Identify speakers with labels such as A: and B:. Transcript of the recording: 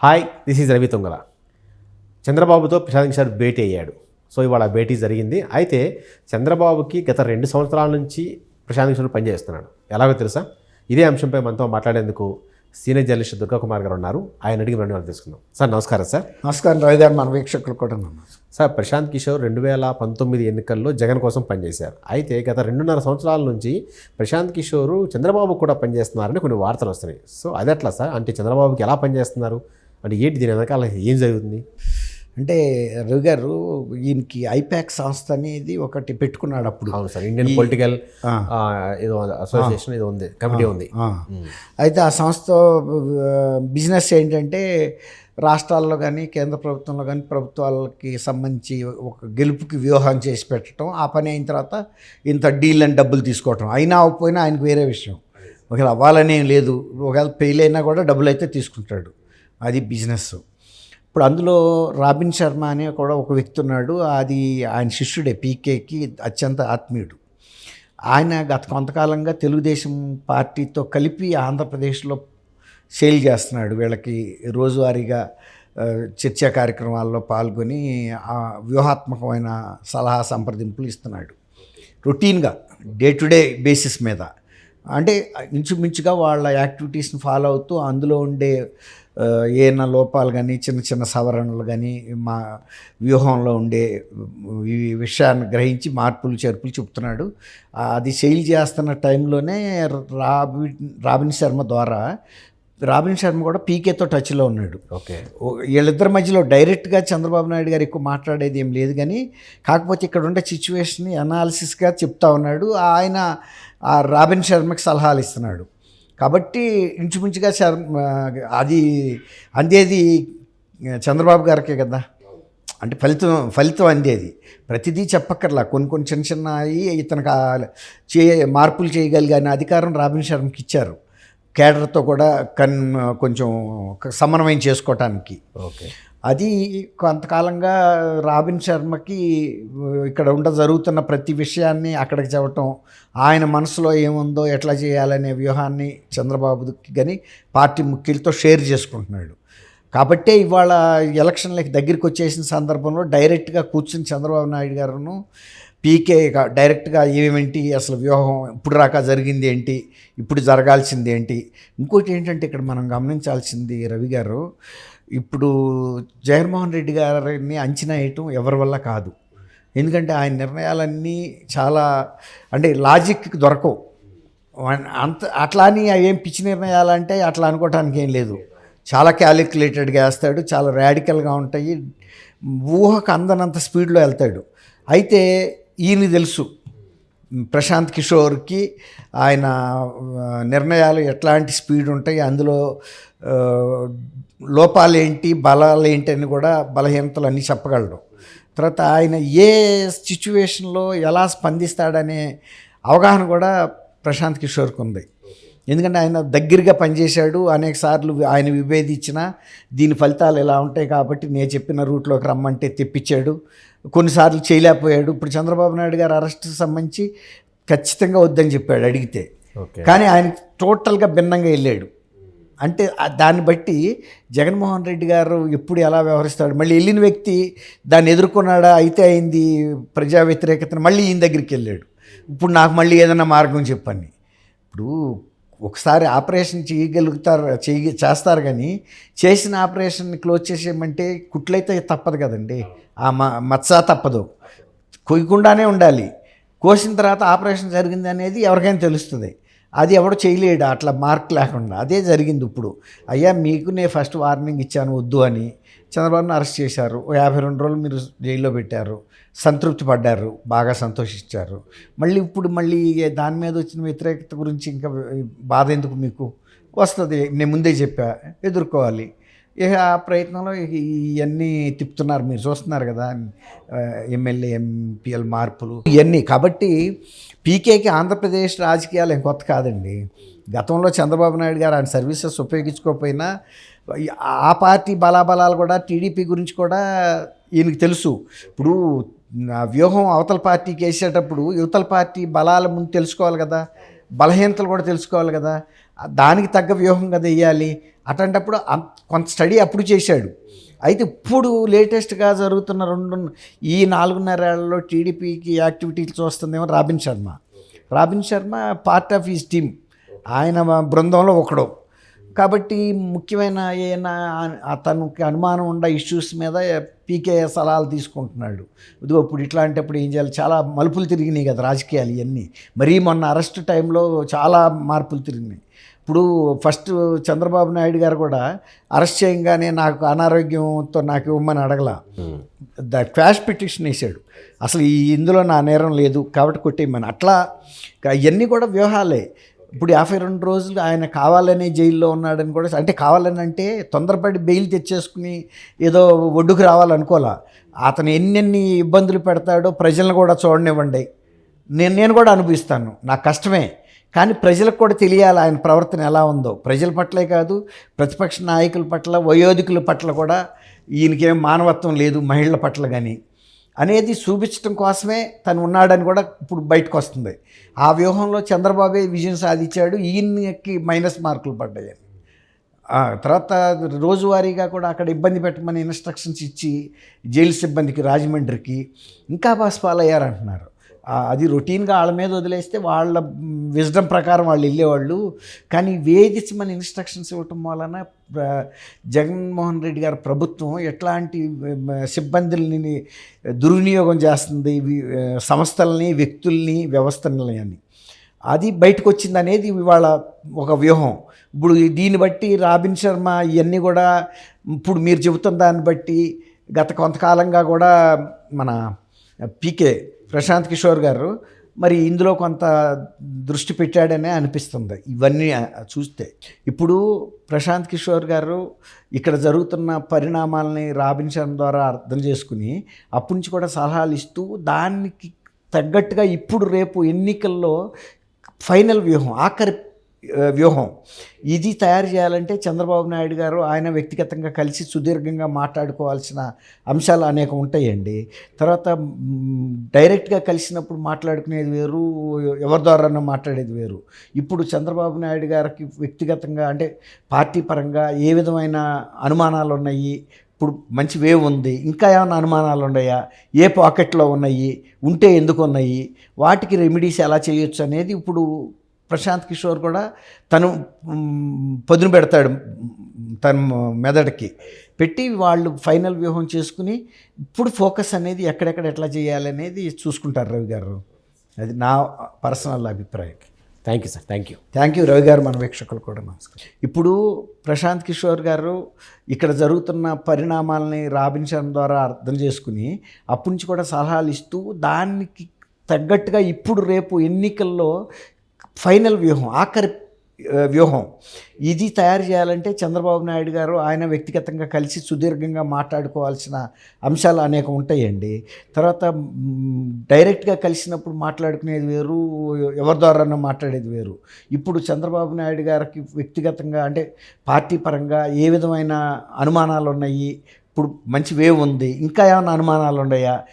A: Hi, this is Ravi Tungala. చంద్రబాబుతో ప్రశాంత్ కిషోర్ భేటీ అయ్యాడు. So ఇవాళ భేటీ జరిగింది. అయితే చంద్రబాబుకి గత 2 సంవత్సరాల నుంచి ప్రశాంత్ కిషోర్ పనిచేస్తున్నాడు. ఎలాగో తెలుసా? ఇదే అంశంపై మనతో మాట్లాడేందుకు సీనియర్ జర్నలిస్ట్ దుర్గా కుమార్ గారు ఉన్నారు. ఆయన అడిగి మనం తెలుసుకుందాం. సార్ నమస్కారం. సార్
B: నమస్కారం రవి గారు, మన వీక్షకులు కూడా
A: సార్, ప్రశాంత్ కిషోర్ 2019 ఎన్నికల్లో జగన్ కోసం పనిచేశారు. అయితే గత 2.5 సంవత్సరాల నుంచి ప్రశాంత్ కిషోర్ చంద్రబాబు కూడా పనిచేస్తున్నారని కొన్ని వార్తలు వస్తున్నాయి. సో అది ఎట్లా సార్? అంటే చంద్రబాబుకి ఎలా పనిచేస్తున్నారు అంటే ఏంటి, దీని వెనకాల ఏం జరుగుతుంది?
B: అంటే రవి గారు, ఈయనకి ఐపాక్ సంస్థ అనేది ఒకటి పెట్టుకున్నాడు అప్పుడు.
A: అవును సార్, ఇండియన్ పొలిటికల్ ఏదో అసోసియేషన్ ఏదో ఉంది, కమిటీ ఉంది.
B: అయితే ఆ సంస్థ బిజినెస్ ఏంటంటే రాష్ట్రాల్లో కానీ కేంద్ర ప్రభుత్వంలో కానీ ప్రభుత్వాలకి సంబంధించి ఒక గెలుపుకి వ్యూహం చేసి పెట్టడం, ఆ పని అయిన తర్వాత ఇంత డీల్ అని డబ్బులు తీసుకోవటం. అయినా అవ్వకపోయినా ఆయనకు వేరే విషయం, ఒకవేళ అవ్వాలనేం లేదు, ఒకవేళ ఫెయిల్ అయినా కూడా డబ్బులు అయితే తీసుకుంటాడు. అది బిజినెస్. ఇప్పుడు అందులో రాబిన్ శర్మ అనే కూడా ఒక వ్యక్తి ఉన్నాడు. అది ఆయన శిష్యుడే, పీకేకి అత్యంత ఆత్మీయుడు. ఆయన గత కొంతకాలంగా తెలుగుదేశం పార్టీతో కలిపి ఆంధ్రప్రదేశ్లో సేల్ చేస్తున్నాడు. వీళ్ళకి రోజువారీగా చర్చా కార్యక్రమాల్లో పాల్గొని వ్యూహాత్మకమైన సలహా సంప్రదింపులు ఇస్తున్నాడు రొటీన్గా, డే టు డే బేసిస్ మీద. అంటే ఇంచుమించుగా వాళ్ళ యాక్టివిటీస్ని ఫాలో అవుతూ అందులో ఉండే ఏమైనా లోపాలు కానీ చిన్న చిన్న సవరణలు కానీ మా వ్యూహంలో ఉండే ఈ విషయాన్ని గ్రహించి మార్పులు చేర్పులు చెప్తున్నాడు. అది సేల్ చేస్తున్న టైంలోనే రాబిన్ శర్మ ద్వారా, రాబిన్ శర్మ కూడా పీకేతో టచ్లో ఉన్నాడు.
A: ఓకే,
B: వీళ్ళిద్దరి మధ్యలో డైరెక్ట్గా చంద్రబాబు నాయుడు గారు ఎక్కువ మాట్లాడేది ఏం లేదు, కానీ కాకపోతే ఇక్కడ ఉండే సిచ్యువేషన్ని అనాలిసిస్గా చెప్తా ఉన్నాడు. ఆయన ఆ రాబిన్ శర్మకి సలహాలు ఇస్తున్నాడు. కాబట్టి ఇంచుమించుగా అది అందేది చంద్రబాబు గారికే కదా. అంటే ఫలితం అందేది. ప్రతిదీ చెప్పక్కర్లా, కొన్ని చిన్న చిన్న ఇతనికి మార్పులు చేయగలిగిన అధికారం రాబిన్ శర్మకి ఇచ్చారు, కేడర్తో కూడా కొంచెం సమన్వయం చేసుకోవటానికి.
A: ఓకే,
B: అది కొంతకాలంగా రాబిన్ శర్మకి ఇక్కడ జరుగుతున్న ప్రతి విషయాన్ని అక్కడికి చెప్పటం, ఆయన మనసులో ఏముందో ఎట్లా చేయాలనే వ్యూహాన్ని చంద్రబాబుకి కానీ పార్టీ ముఖ్యులతో షేర్ చేసుకుంటున్నాడు. కాబట్టే ఇవాళ ఎలక్షన్లకి దగ్గరికి వచ్చేసిన సందర్భంలో డైరెక్ట్గా కూర్చుని చంద్రబాబు నాయుడు గారును పీకే డైరెక్ట్గా ఏమేంటి అసలు వ్యూహం ఇప్పుడు రాక జరిగింది ఏంటి, ఇప్పుడు జరగాల్సింది ఏంటి. ఇంకోటి ఏంటంటే ఇక్కడ మనం గమనించాల్సింది రవి గారు, ఇప్పుడు జగన్మోహన్ రెడ్డి గారిని అంచనా వేయటం ఎవరి వల్ల కాదు. ఎందుకంటే ఆయన నిర్ణయాలన్నీ చాలా అంటే లాజిక్ దొరకవు. అట్లా అని ఏం పిచ్చి నిర్ణయాలంటే అట్లా అనుకోవటానికి ఏం లేదు. చాలా క్యాలిక్యులేటెడ్గా వేస్తాడు, చాలా ర్యాడికల్గా ఉంటాయి, ఊహకు అందనంత స్పీడ్లో వెళ్తాడు. అయితే ఈయన తెలుసు ప్రశాంత్ కిషోర్కి ఆయన నిర్ణయాలు ఎట్లాంటి స్పీడ్ ఉంటాయి, అందులో లోపాలేంటి బలాలేంటి అని కూడా బలహీనతలు అన్నీ చెప్పగలడు. తర్వాత ఆయన ఏ సిచ్యువేషన్లో ఎలా స్పందిస్తాడనే అవగాహన కూడా ప్రశాంత్ కిషోర్కి ఉంది. ఎందుకంటే ఆయన దగ్గరగా పనిచేశాడు, అనేక సార్లు ఆయన విభేదించిన దీని ఫలితాలు ఎలా ఉంటాయి కాబట్టి నేను చెప్పిన రూట్లోకి రమ్మంటే తెప్పించాడు, కొన్నిసార్లు చేయలేకపోయాడు. ఇప్పుడు చంద్రబాబు నాయుడు గారు అరెస్ట్కి సంబంధించి ఖచ్చితంగా వద్దని చెప్పాడు అడిగితే, కానీ ఆయన టోటల్గా భిన్నంగా వెళ్ళాడు. అంటే దాన్ని బట్టి జగన్మోహన్ రెడ్డి గారు ఎప్పుడు ఎలా వ్యవహరిస్తాడు, మళ్ళీ వెళ్ళిన వ్యక్తి దాన్ని ఎదుర్కొన్నాడా, అయితే అయింది ప్రజా వ్యతిరేకతను మళ్ళీ ఈయన దగ్గరికి వెళ్ళాడు. ఇప్పుడు నాకు మళ్ళీ ఏదైనా మార్గం చెప్పండి. ఇప్పుడు ఒకసారి ఆపరేషన్ చేస్తారు కానీ చేసిన ఆపరేషన్ని క్లోజ్ చేసేయమంటే కుట్లయితే తప్పదు కదండి, ఆ మచ్చ తప్పదు, కొయ్యకుండానే ఉండాలి. కోసిన తర్వాత ఆపరేషన్ జరిగింది అనేది ఎవరికైనా తెలుస్తుంది, అది ఎవడో చేయలేడు అట్లా మార్క్ లేకుండా. అదే జరిగింది. ఇప్పుడు అయ్యా మీకు నేను ఫస్ట్ వార్నింగ్ ఇచ్చాను వద్దు అని, చంద్రబాబును అరెస్ట్ చేశారు, 52 రోజులు మీరు జైల్లో పెట్టారు, సంతృప్తి పడ్డారు, బాగా సంతోషించారు. ఇప్పుడు దాని మీద వచ్చిన వ్యతిరేకత గురించి ఇంకా బాధ ఎందుకు మీకు వస్తుంది, నేను ముందే చెప్పా, ఎదుర్కోవాలి. ఇక ఆ ప్రయత్నంలో ఇవన్నీ తిప్పుతున్నారు, మీరు చూస్తున్నారు కదా, ఎమ్మెల్యే ఎంపీఎల్ మార్పులు ఇవన్నీ. కాబట్టి పీకేకి ఆంధ్రప్రదేశ్ రాజకీయాలు ఏం కొత్త కాదండి. గతంలో చంద్రబాబు నాయుడు గారు ఆయన సర్వీసెస్ ఉపయోగించుకోకపోయినా ఆ పార్టీ బలాబలాలు కూడా టీడీపీ గురించి కూడా ఈయనకి తెలుసు. ఇప్పుడు వ్యూహం అవతల పార్టీకి వేసేటప్పుడు యువతల పార్టీ బలాల ముందు తెలుసుకోవాలి కదా, బలహీనతలు కూడా తెలుసుకోవాలి కదా, దానికి తగ్గ వ్యూహం కదా వేయాలి. అట్లాంటప్పుడు కొంత స్టడీ అప్పుడు చేశాడు. అయితే ఇప్పుడు లేటెస్ట్గా జరుగుతున్న ఈ 4.5 ఏళ్లలో టీడీపీకి యాక్టివిటీలు చూస్తుందేమో Robin Sharma part of his team, ఆయన బృందంలో ఒకడు కాబట్టి ముఖ్యమైన ఏమైనా అతనికి అనుమానం ఉన్న ఇష్యూస్ మీద పీకే సలహాలు తీసుకుంటున్నాడు. ఇదిగో ఇప్పుడు ఇట్లాంటప్పుడు ఏం చేయాలి, చాలా మలుపులు తిరిగినాయి కదా రాజకీయాలు ఇవన్నీ. మరీ మొన్న అరెస్ట్ టైంలో చాలా మార్పులు తిరిగినాయి. ఇప్పుడు ఫస్ట్ చంద్రబాబు నాయుడు గారు కూడా అరెస్ట్ చేయగానే నాకు అనారోగ్యంతో నాకు ఇవ్వమని అడగల, క్వాష్ పిటిషన్ వేసాడు. అసలు ఇందులో నా నేరం లేదు కాబట్టి కొట్టేయమని. అట్లా ఇవన్నీ కూడా వ్యూహాలే. ఇప్పుడు 52 రోజులు ఆయన కావాలనే జైల్లో ఉన్నాడని కూడా, అంటే కావాలని అంటే తొందరపడి బెయిల్ తెచ్చేసుకుని ఏదో ఒడ్డుకు రావాలనుకోలే. అతను ఎన్నెన్ని ఇబ్బందులు పెడతాడో ప్రజలను కూడా చూడనివ్వండి, నేను కూడా అనుభవిస్తాను, నాకు కష్టమే, కానీ ప్రజలకు కూడా తెలియాలి ఆయన ప్రవర్తన ఎలా ఉందో. ప్రజల పట్లే కాదు, ప్రతిపక్ష నాయకుల పట్ల, వయోధికుల పట్ల కూడా ఈయనకేం మానవత్వం లేదు, మహిళల పట్ల కానీ అనేది చూపించడం కోసమే తను ఉన్నాడని కూడా ఇప్పుడు బయటకు వస్తుంది. ఆ వ్యూహంలో చంద్రబాబే విజయం సాధించాడు, ఈయనకి మైనస్ మార్కులు పడ్డాయి. తర్వాత రోజువారీగా కూడా అక్కడ ఇబ్బంది పెట్టమని ఇన్స్ట్రక్షన్స్ ఇచ్చి జైలు సిబ్బందికి రాజమండ్రికి ఇంకా పాలయ్యారంటున్నారు. అది రొటీన్గా వాళ్ళ మీద వదిలేస్తే వాళ్ళ విజ్డమ్ ప్రకారం వాళ్ళు వెళ్ళేవాళ్ళు. కానీ వేధించమని ఇన్స్ట్రక్షన్స్ ఇవ్వటం వలన జగన్మోహన్ రెడ్డి గారి ప్రభుత్వం ఎట్లాంటి సిబ్బందుల్ని దుర్వినియోగం చేస్తుంది, సంస్థల్ని, వ్యక్తుల్ని, వ్యవస్థల్ని అని అది బయటకు వచ్చింది అనేది ఇవాళ ఒక వ్యూహం. ఇప్పుడు దీన్ని బట్టి రాబిన్ శర్మ ఇవన్నీ కూడా ఇప్పుడు మీరు చెబుతున్న దాన్ని బట్టి గత కొంతకాలంగా కూడా మన పీకే ప్రశాంత్ కిషోర్ గారు మరి ఇందులో కొంత దృష్టి పెట్టాడనే అనిపిస్తుంది ఇవన్నీ చూస్తే. ఇప్పుడు ప్రశాంత్ కిషోర్ గారు ఇక్కడ జరుగుతున్న పరిణామాలని రాబిన్ శర్మ ద్వారా అర్థం చేసుకుని అప్పటి నుంచి కూడా సలహాలు ఇస్తూ దానికి తగ్గట్టుగా ఇప్పుడు రేపు ఎన్నికల్లో ఫైనల్ వ్యూహం, ఆఖరి వ్యూహం ఇది తయారు చేయాలంటే చంద్రబాబు నాయుడు గారు ఆయన వ్యక్తిగతంగా కలిసి సుదీర్ఘంగా మాట్లాడుకోవాల్సిన అంశాలు అనేక ఉంటాయండి. తర్వాత డైరెక్ట్గా కలిసినప్పుడు మాట్లాడుకునేది వేరు, ఎవరి ద్వారా మాట్లాడేది వేరు. ఇప్పుడు చంద్రబాబు నాయుడు గారికి వ్యక్తిగతంగా అంటే పార్టీ పరంగా ఏ విధమైన అనుమానాలు ఉన్నాయి, ఇప్పుడు మంచి వేవ్ ఉంది, ఇంకా ఏమైనా అనుమానాలు ఉన్నాయా, ఏ పాకెట్లో ఉన్నాయి, ఉంటే ఎందుకు ఉన్నాయి, వాటికి రెమెడీస్ ఎలా చేయొచ్చు అనేది ఇప్పుడు ప్రశాంత్ కిషోర్ కూడా తను పదును పెడతాడు, తన మెదడుకి పెట్టి వాళ్ళు ఫైనల్ వ్యూహం చేసుకుని ఇప్పుడు ఫోకస్ అనేది ఎక్కడెక్కడ ఎట్లా చేయాలనేది చూసుకుంటారు రవి గారు. అది నా పర్సనల్ అభిప్రాయం.
A: Thank you sir.
B: Thank you Ravi గారు, మన వీక్షకులు కూడా నమస్కారం. ఇప్పుడు ప్రశాంత్ కిషోర్ గారు ఇక్కడ జరుగుతున్న పరిణామాలని రాబిన్ శర్మ ద్వారా అర్థం చేసుకుని అప్పటి నుంచి కూడా సలహాలు ఇస్తూ దానికి తగ్గట్టుగా ఇప్పుడు రేపు ఎన్నికల్లో ఫైనల్ వ్యూహం, ఆఖరి వ్యూహం ఇది తయారు చేయాలంటే చంద్రబాబు నాయుడు గారు ఆయన వ్యక్తిగతంగా కలిసి సుదీర్ఘంగా మాట్లాడుకోవాల్సిన అంశాలు అనేక ఉంటాయండి. తర్వాత డైరెక్ట్గా కలిసినప్పుడు మాట్లాడుకునేది వేరు, ఎవరి ద్వారా మాట్లాడేది వేరు. ఇప్పుడు చంద్రబాబు నాయుడు గారికి వ్యక్తిగతంగా అంటే పార్టీ పరంగా ఏ విధమైన అనుమానాలు ఉన్నాయి, ఇప్పుడు మంచి వేవ్ ఉంది, ఇంకా ఏమైనా అనుమానాలు ఉన్నాయా,